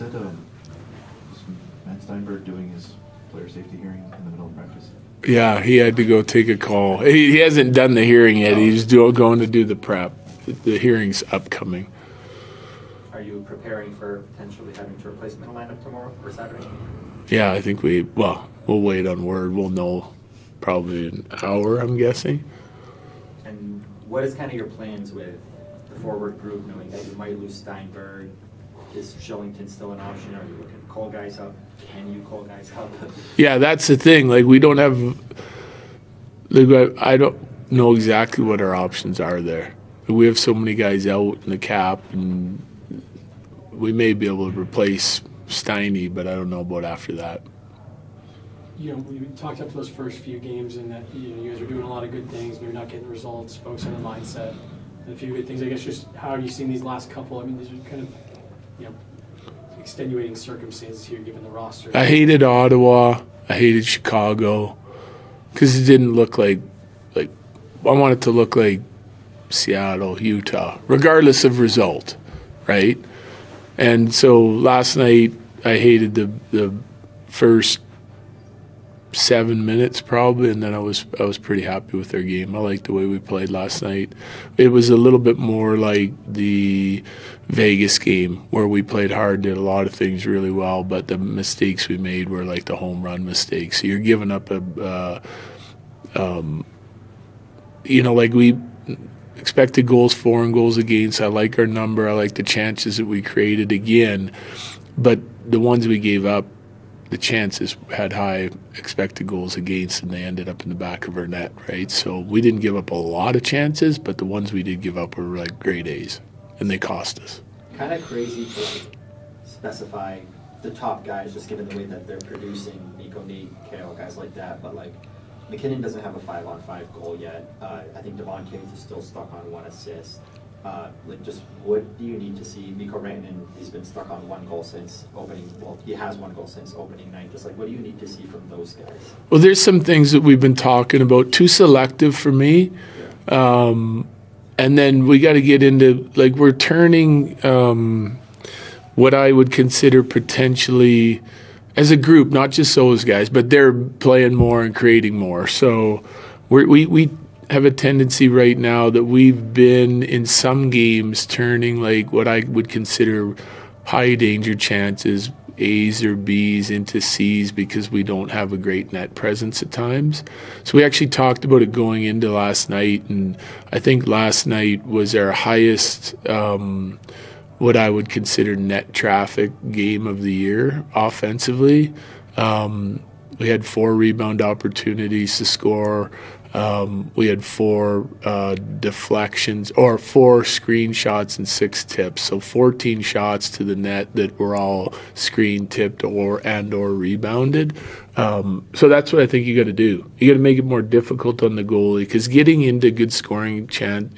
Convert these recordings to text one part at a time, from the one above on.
said was Matt Steinberg doing his player safety hearing in the middle of practice? Yeah, he had to go take a call. He hasn't done the hearing yet. He's going to do the prep. The hearing's upcoming. Are you preparing for potentially having to replace middle lineup tomorrow or Saturday? Yeah, I think we'll wait on word. We'll know probably an hour, I'm guessing. And what is kind of your plans with the forward group, knowing that you might lose Steinberg? Is Shillington still an option? Are you looking to call guys up? Can you call guys up? Yeah, that's the thing. Like, we don't have – I don't know exactly what our options are there. We have so many guys out in the cap, and we may be able to replace Steiny, but I don't know about after that. You know, we talked up to those first few games, and that you guys are doing a lot of good things, but you're not getting the results, focus on the mindset, and a few good things. I guess just how have you seen these last couple? I mean, these are kind of, extenuating circumstances here given the roster. I hated Ottawa. I hated Chicago because it didn't look like I want it to look like Seattle, Utah, regardless of result, right? And so last night I hated the first 7 minutes probably, and then I was pretty happy with their game. I liked the way we played last night. It was a little bit more like the Vegas game where we played hard, did a lot of things really well, but the mistakes we made were like the home run mistakes. So you're giving up like we expected goals for and goals against. I like our number. I like the chances that we created again, but the ones we gave up, the chances had high expected goals against, and they ended up in the back of our net, right? So we didn't give up a lot of chances, but the ones we did give up were like grade A's, and they cost us. Kind of crazy to specify the top guys, just given the way that they're producing, Nico, Kale, guys like that, but like McKinnon doesn't have a 5-on-5 goal yet. I think Devon Kings is still stuck on 1 assist. Just what do you need to see? Mikko Rantanen, he's been stuck on 1 goal since opening. Well, he has 1 goal since opening night. Just like, what do you need to see from those guys? Well, there's some things that we've been talking about. Too selective for me. Yeah. And then we got to get into, like, we're turning what I would consider potentially as a group, not just those guys, but they're playing more and creating more. So we have a tendency right now that we've been in some games turning like what I would consider high danger chances, A's or B's, into C's because we don't have a great net presence at times. So we actually talked about it going into last night, and I think last night was our highest what I would consider net traffic game of the year offensively. We had 4 rebound opportunities to score. We had 4 deflections, or 4 screenshots and 6 tips. So 14 shots to the net that were all screen tipped or rebounded. So that's what I think you got to do. You got to make it more difficult on the goalie, because getting into good scoring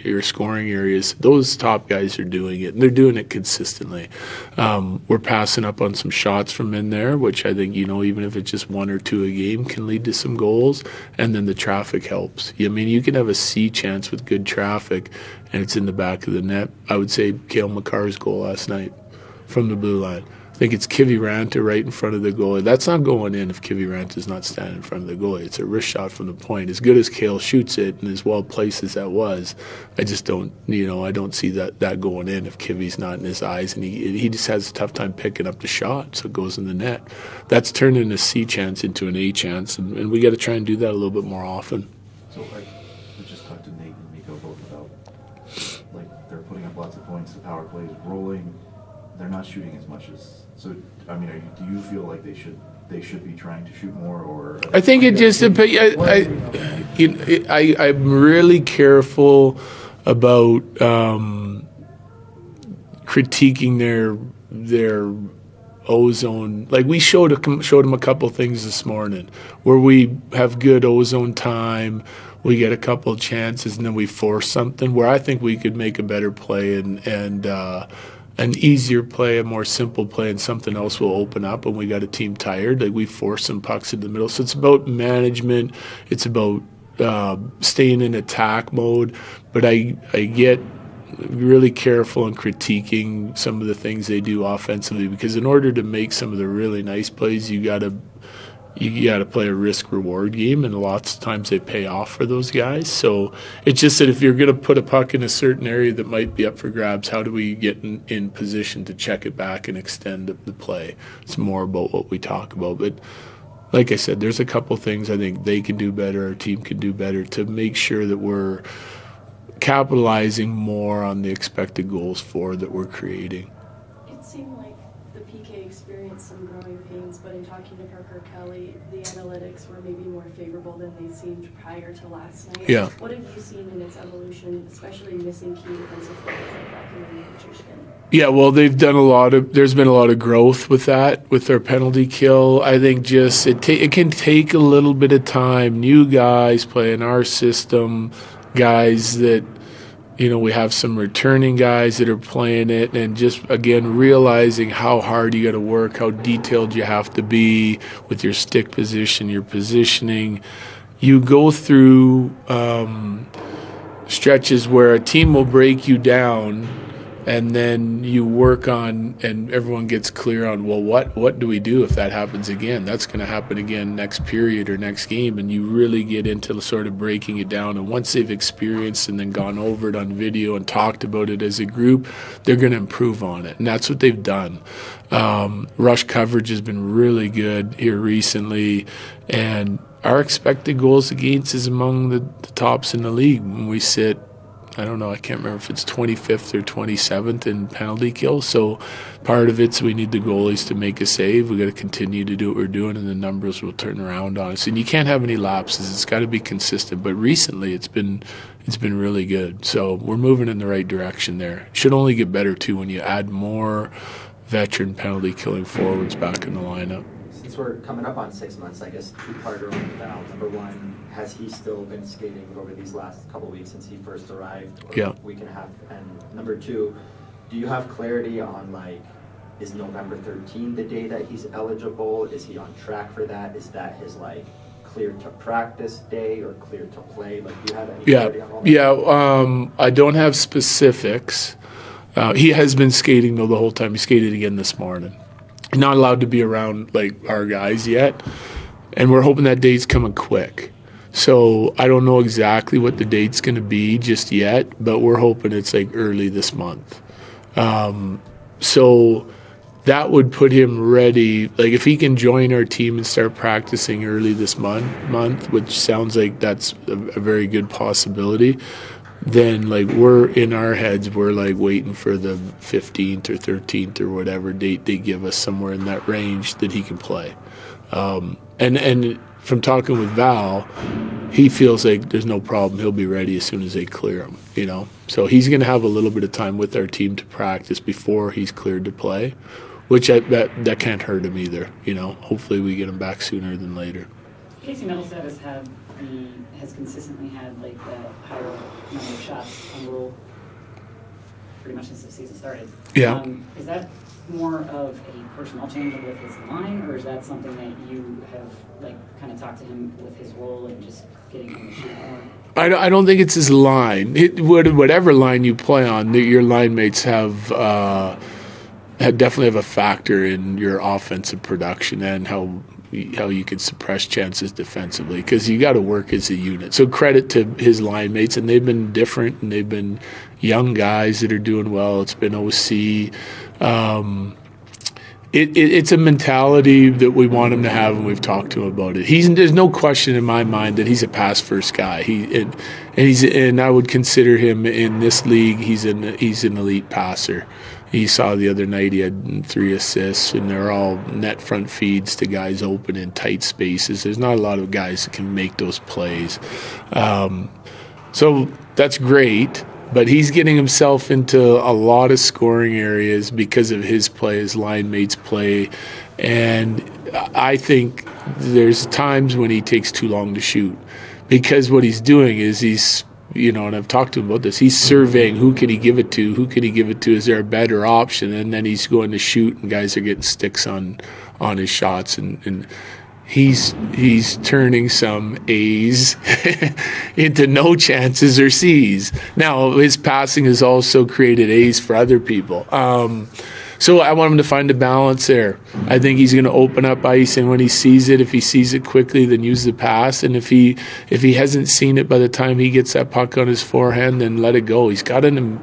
areas, those top guys are doing it, and they're doing it consistently. We're passing up on some shots from in there, which I think, even if it's just 1 or 2 a game, can lead to some goals, and then the traffic helps. I mean, you can have a C chance with good traffic, and it's in the back of the net. I would say Cale Makar's goal last night from the blue line. I think it's Kivi Ranta right in front of the goalie. That's not going in if Kivi Ranta's not standing in front of the goalie. It's a wrist shot from the point. As good as Cale shoots it and as well placed as that was, I just don't, I don't see that going in if Kivi's not in his eyes, and he just has a tough time picking up the shot, so it goes in the net. That's turning a C chance into an A chance, and we got to try and do that a little bit more often. So, we just talked to Nate and Mikko both about, they're putting up lots of points, the power play is rolling, they're not shooting as much as. So, I mean, do you feel like they should be trying to shoot more, or? I think it just I'm really careful about critiquing their ozone. Like, we showed them a couple things this morning where we have good ozone time, we get a couple of chances, and then we force something where I think we could make a better play and an easier play, a more simple play, and something else will open up when we got a team tired. Like, we force some pucks in the middle. So it's about management. It's about staying in attack mode. But I get really careful in critiquing some of the things they do offensively, because in order to make some of the really nice plays, you got to play a risk-reward game, and lots of times they pay off for those guys. So it's just that if you're going to put a puck in a certain area that might be up for grabs, how do we get in position to check it back and extend the play? It's more about what we talk about. But like I said, there's a couple things I think they can do better, our team can do better to make sure that we're capitalizing more on the expected goals for that we're creating. It seemed like the PK experienced some growing pains, but in talking to Parker Kelly, the analytics were maybe more favorable than they seemed prior to last night. Yeah. What have you seen in its evolution, especially missing key defensive players like Bracken and Patricia? Yeah, well, there's been a lot of growth with that, with their penalty kill. I think just it can take a little bit of time. New guys playing our system, guys that, we have some returning guys that are playing it, and just, again, realizing how hard you got to work, how detailed you have to be with your stick position, your positioning. You go through stretches where a team will break you down, and then you work on, and everyone gets clear on, well, what do we do if that happens again? That's going to happen again next period or next game, and you really get into sort of breaking it down. And once they've experienced and then gone over it on video and talked about it as a group, they're going to improve on it, and that's what they've done. Rush coverage has been really good here recently, and our expected goals against is among the tops in the league. When we sit, I don't know, I can't remember if it's 25th or 27th in penalty kill. So part of it's we need the goalies to make a save. We got to continue to do what we're doing, and the numbers will turn around on us. And you can't have any lapses. It's got to be consistent. But recently it's been really good. So we're moving in the right direction there. It should only get better too when you add more veteran penalty killing forwards back in the lineup. Since we're coming up on 6 months, I guess two-parter on Val. Number one, has he still been skating over these last couple of weeks since he first arrived? Or Yeah. Week and a half. And number two, do you have clarity on, is November 13 the day that he's eligible? Is he on track for that? Is that his, clear to practice day or clear to play? Do you have any clarity on all that? Yeah, I don't have specifics. He has been skating, though, the whole time. He skated again this morning. Not allowed to be around our guys yet, and we're hoping that date's coming quick. So I don't know exactly what the date's going to be just yet, but we're hoping it's early this month. So that would put him ready. If he can join our team and start practicing early this month, which sounds like that's a very good possibility, then we're in our heads, we're waiting for the 15th or 13th or whatever date they give us, somewhere in that range that he can play. And from talking with Val, he feels like there's no problem. He'll be ready as soon as they clear him, So he's going to have a little bit of time with our team to practice before he's cleared to play, which that can't hurt him either, Hopefully we get him back sooner than later. Casey Middlestad has consistently had the higher number of shots on goal pretty much since the season started. Yeah. Is that more of a personnel change with his line, or is that something that you have kind of talked to him with his role and just getting him to shoot more? I don't think it's his line. Whatever line you play on, your line mates have definitely have a factor in your offensive production and how you can suppress chances defensively, because you got to work as a unit. So credit to his line mates, and they've been different, and they've been young guys that are doing well. It's been OC. It's a mentality that we want him to have, and we've talked to him about it. There's no question in my mind that he's a pass-first guy. And I would consider him in this league. He's an elite passer. You saw the other night he had 3 assists, and they're all net front feeds to guys open in tight spaces. There's not a lot of guys that can make those plays. So that's great, but he's getting himself into a lot of scoring areas because of his play, his line mates' play. And I think there's times when he takes too long to shoot, because what he's doing is he's, and I've talked to him about this, he's surveying who can he give it to, is there a better option, and then he's going to shoot, and guys are getting sticks on his shots, and he's turning some A's into no chances or C's. Now, his passing has also created A's for other people. So I want him to find a balance there. I think he's going to open up ice, and when he sees it, if he sees it quickly, then use the pass. And if he hasn't seen it by the time he gets that puck on his forehand, then let it go. He's got an.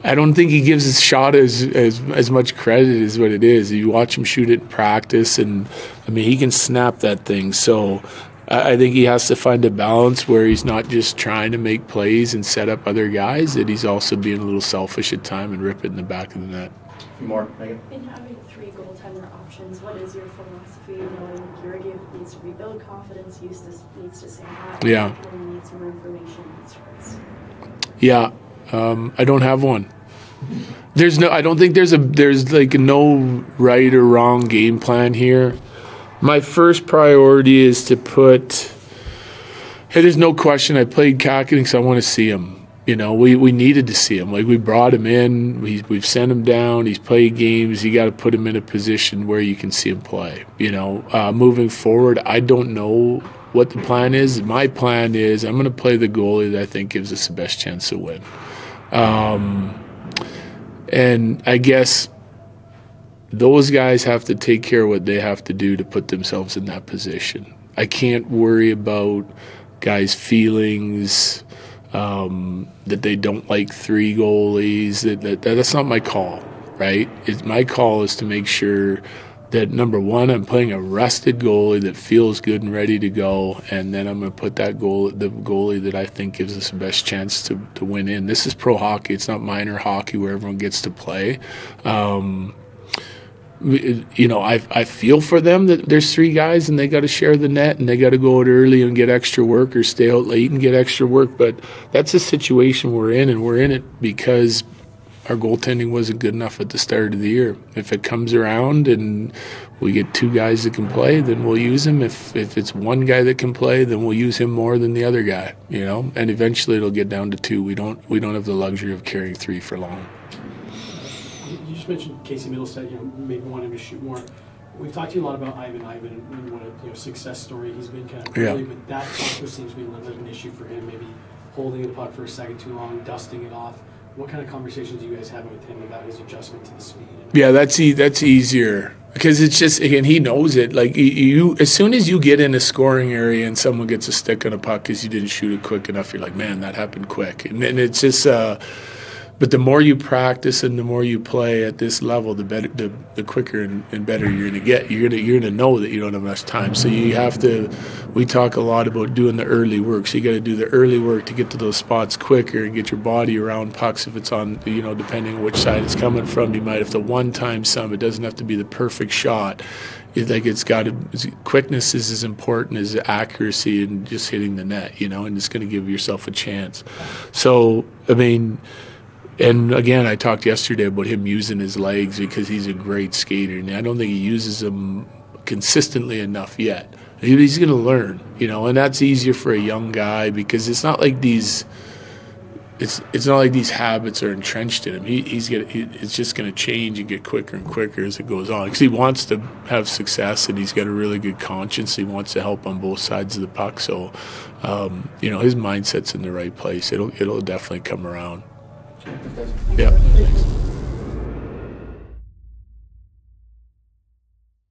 I don't think he gives his shot as much credit as what it is. You watch him shoot it in practice, and I mean he can snap that thing. So I think he has to find a balance where he's not just trying to make plays and set up other guys, that he's also being a little selfish at time and rip it in the back of the net. More, Megan? In having 3 goaltender options, what is your philosophy? Knowing Guerilla needs to rebuild confidence, Eustace needs to stay high. Yeah. And needs more information on starts. Yeah, I don't have one. I don't think there's like no right or wrong game plan here. My first priority is to put. Hey, there's no question. I played Kakin because I want to see him. You know, we needed to see him. Like, we brought him in, we've sent him down, he's played games, you got to put him in a position where you can see him play. You know, moving forward, I don't know what the plan is. My plan is I'm going to play the goalie that I think gives us the best chance to win. And I guess those guys have to take care of what they have to do to put themselves in that position. I can't worry about guys' feelings, that they don't like 3 goalies. That's not my call, right? My call is to make sure that, number one, I'm playing a rested goalie that feels good and ready to go, and then I'm going to put the goalie that I think gives us the best chance to win in. This is pro hockey. It's not minor hockey where everyone gets to play. You know, I feel for them that there's 3 guys and they got to share the net and they got to go out early and get extra work or stay out late and get extra work. But that's a situation we're in, and we're in it because our goaltending wasn't good enough at the start of the year. If it comes around and we get 2 guys that can play, then we'll use him. If it's 1 guy that can play, then we'll use him more than the other guy, you know. And eventually it'll get down to 2. We don't have the luxury of carrying 3 for long. You just mentioned Casey Middlestead, you know, maybe wanting to shoot more. We've talked to you a lot about Ivan and what a success story he's been kind of early, but that also seems to be a little bit of an issue for him, maybe holding the puck for a second too long, dusting it off. What kind of conversations do you guys have with him about his adjustment to the speed? Yeah, that's easier because it's just, again, he knows it. Like, you as soon as you get in a scoring area and someone gets a stick on a puck because you didn't shoot it quick enough, you're like, man, that happened quick. And it's just but the more you practice and the more you play at this level, the better, the quicker and better you're gonna get. You're gonna know that you don't have much time. So you have to. We talk a lot about doing the early work. So you got to do the early work to get to those spots quicker and get your body around pucks. If it's on, you know, depending on which side it's coming from, you might have to one-time some. It doesn't have to be the perfect shot. Quickness is as important as accuracy and just hitting the net. You know, and it's going to give yourself a chance. So I mean. And again, I talked yesterday about him using his legs because he's a great skater, and I don't think he uses them consistently enough yet. He's going to learn, you know, and that's easier for a young guy because it's not like these. It's not like these habits are entrenched in him. It's just going to change and get quicker and quicker as it goes on because he wants to have success and he's got a really good conscience. He wants to help on both sides of the puck, so you know, his mindset's in the right place. It'll definitely come around. Yeah. Thanks.